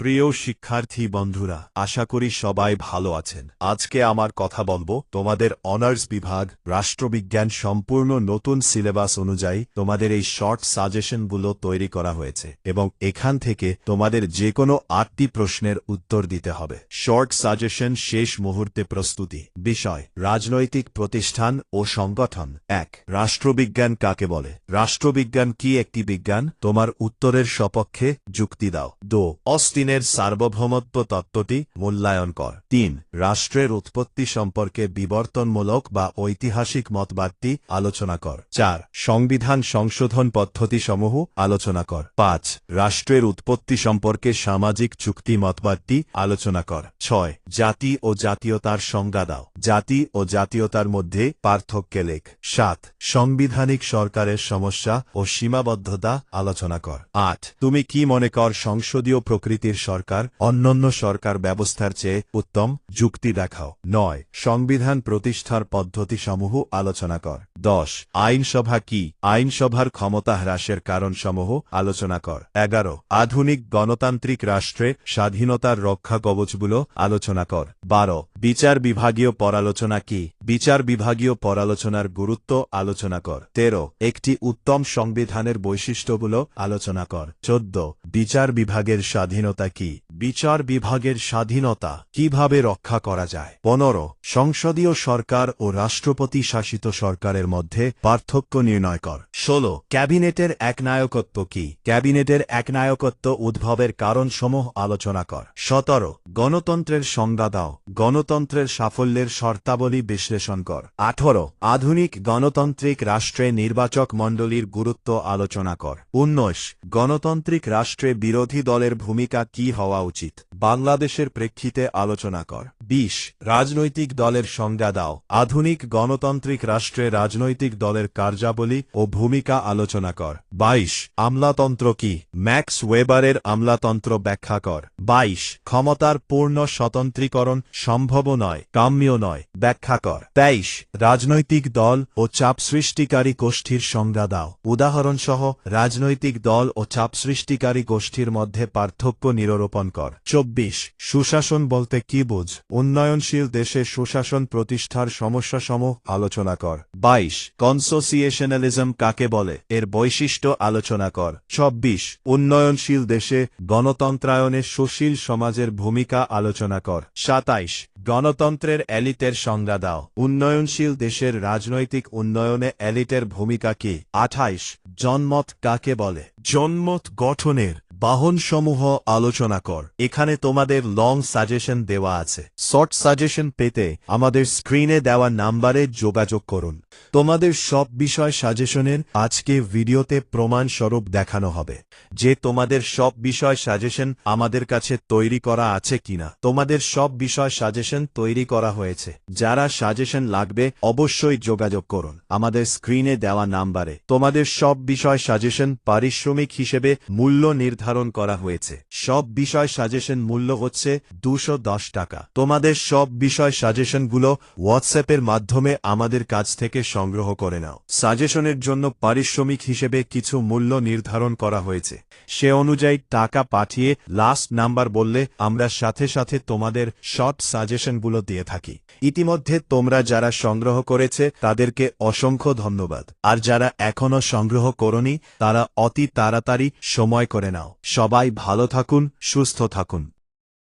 প্রিয় শিক্ষার্থী বন্ধুরা, আশা করি সবাই ভালো আছেন। আজকে আমার কথা বলবো তোমাদের অনার্স বিভাগ রাষ্ট্রবিজ্ঞান সম্পূর্ণ নতুন সিলেবাস অনুযায়ী তোমাদের এই শর্ট সাজেশনগুলো তৈরি করা হয়েছে এবং এখান থেকে তোমাদের যে কোনো 8টি প্রশ্নের উত্তর দিতে হবে। শর্ট সাজেশন শেষ মুহূর্তে প্রস্তুতি। বিষয়: রাজনৈতিক প্রতিষ্ঠান ও সংগঠন। 1. রাষ্ট্রবিজ্ঞান কাকে বলে? রাষ্ট্রবিজ্ঞান কি একটি বিজ্ঞান? তোমার উত্তরের সপক্ষে যুক্তি দাও। 2. অস্টিনের সার্বভৌমত্ব তত্ত্বটি মূল্যায়ন কর। 3. রাষ্ট্রের উৎপত্তি সম্পর্কে বিবর্তনমূলক বা ঐতিহাসিক মতবাদটি আলোচনা কর। 4. সংবিধান সংশোধন পদ্ধতিসমূহ আলোচনা কর। 5. রাষ্ট্রের উৎপত্তি সম্পর্কে সামাজিক চুক্তি মতবাদটি আলোচনা কর। 6. জাতি ও জাতীয়তার সংজ্ঞা দাও। জাতি ও জাতীয়তার মধ্যে পার্থক্য লেখ। 7. সাংবিধানিক সরকারের সমস্যা ও সীমাবদ্ধতা আলোচনা কর। 8. তুমি কি মনে কর সংসদীয় প্রকৃতির সরকার অন্যান্য সরকার ব্যবস্থার চেয়ে উত্তম? যুক্তি দেখাও। 9. সংবিধান প্রতিষ্ঠার পদ্ধতিসমূহ আলোচনা কর। 10. আইনসভা কি? আইনসভার ক্ষমতা হ্রাসের কারণসমূহ আলোচনা কর। 11. আধুনিক গণতান্ত্রিক রাষ্ট্রে স্বাধীনতার রক্ষা কবচগুলো আলোচনা কর। 12. বিচার বিভাগীয় পরালোচনা কি? বিচার বিভাগীয় পরালোচনার গুরুত্ব আলোচনা কর। 13. একটি উত্তম সংবিধানের বৈশিষ্ট্যগুলো আলোচনা কর। 14. বিচার বিভাগের স্বাধীনতা কি? বিচার বিভাগের স্বাধীনতা কিভাবে রক্ষা করা যায়? 15. সংসদীয় সরকার ও রাষ্ট্রপতি শাসিত সরকারের মধ্যে পার্থক্য নির্ণয় কর। 16. ক্যাবিনেটের একনায়কত্ব কি? ক্যাবিনেটের একনায়কত্ব উদ্ভবের কারণসমূহ আলোচনা কর। 17. গণতন্ত্রের সংজ্ঞা দাও। গণতন্ত্রের সাফল্যের শর্তাবলী বিশ্লেষণ কর। 18. আধুনিক গণতান্ত্রিক রাষ্ট্রে নির্বাচক মণ্ডলীর গুরুত্ব আলোচনা কর। 19. গণতান্ত্রিক রাষ্ট্রে বিরোধী দলের ভূমিকা কি হওয়া উচিত? বাংলাদেশের প্রেক্ষিতে আলোচনা কর। 20. রাজনৈতিক দলের সংজ্ঞা দাও। আধুনিক গণতান্ত্রিক রাষ্ট্রে রাজনৈতিক দলের কার্যাবলী ও ভূমিকা আলোচনা কর। 22. আমলাতন্ত্র কি? ম্যাক্স ওয়েবারের আমলাতন্ত্র ব্যাখ্যা কর। 22. ক্ষমতার পূর্ণ স্বতন্ত্রীকরণ সম্ভব নয়, কাম্য নয়, ব্যাখ্যা কর। 23. রাজনৈতিক দল ও চাপ সৃষ্টিকারী গোষ্ঠীর সংজ্ঞা দাও। উদাহরণসহ রাজনৈতিক দল ও চাপ সৃষ্টিকারী গোষ্ঠীর মধ্যে পার্থক্য নিরূপণ কর। 24. সুশাসন বলতে কি বোঝ? উন্নয়নশীল দেশে সুশাসন প্রতিষ্ঠার সমস্যাসমূহ আলোচনা কর। 22. কনসোসিয়েশনালিজম কাকে বলে? এর বৈশিষ্ট্য আলোচনা কর। 26. উন্নয়নশীল দেশে গণতন্ত্রায়নে সুশীল সমাজের ভূমিকা আলোচনা কর। 27. গণতন্ত্রের এলিটের সংজ্ঞা দাও। উন্নয়নশীল দেশের রাজনৈতিক উন্নয়নে এলিটের ভূমিকা কি? 28. জনমত কাকে বলে? জনমত গঠনের বাহনসমূহ আলোচনা কর। এখানে তোমাদের লং সাজেশন দেওয়া আছে। শর্ট সাজেশন পেতে আমাদের স্ক্রিনে দেওয়া নাম্বারে যোগাযোগ করুন। তোমাদের সব বিষয় সাজেশনের আজকে ভিডিওতে প্রমাণস্বরূপ দেখানো হবে যে তোমাদের সব বিষয় সাজেশন আমাদের কাছে তৈরি করা আছে কিনা। তোমাদের সব বিষয় সাজেশন তৈরি করা হয়েছে। যারা সাজেশন লাগবে অবশ্যই যোগাযোগ করুন আমাদের স্ক্রিনে দেওয়া নাম্বারে। তোমাদের সব বিষয় সাজেশন পারিশ্রমিক হিসেবে মূল্য নির্ধারণ করা হয়েছে। সব বিষয় সাজেশন মূল্য হচ্ছে 210 টাকা। তোমাদের সব বিষয় সাজেশনগুলো হোয়াটসঅ্যাপের মাধ্যমে আমাদের কাছ থেকে সংগ্রহ করে নাও। সাজেশনের জন্য পারিশ্রমিক হিসেবে কিছু মূল্য নির্ধারণ করা হয়েছে। সে অনুযায়ী টাকা পাঠিয়ে লাস্ট নাম্বার বললে আমরা সাথে সাথে তোমাদের শর্ট সাজেশনগুলো দিয়ে থাকি। ইতিমধ্যে তোমরা যারা সংগ্রহ করেছে তাদেরকে অসংখ্য ধন্যবাদ। আর যারা এখনো সংগ্রহ করনি তারা অতি তাড়াতাড়ি সময় করে নাও। সবাই ভালো থাকুন, সুস্থ থাকুন।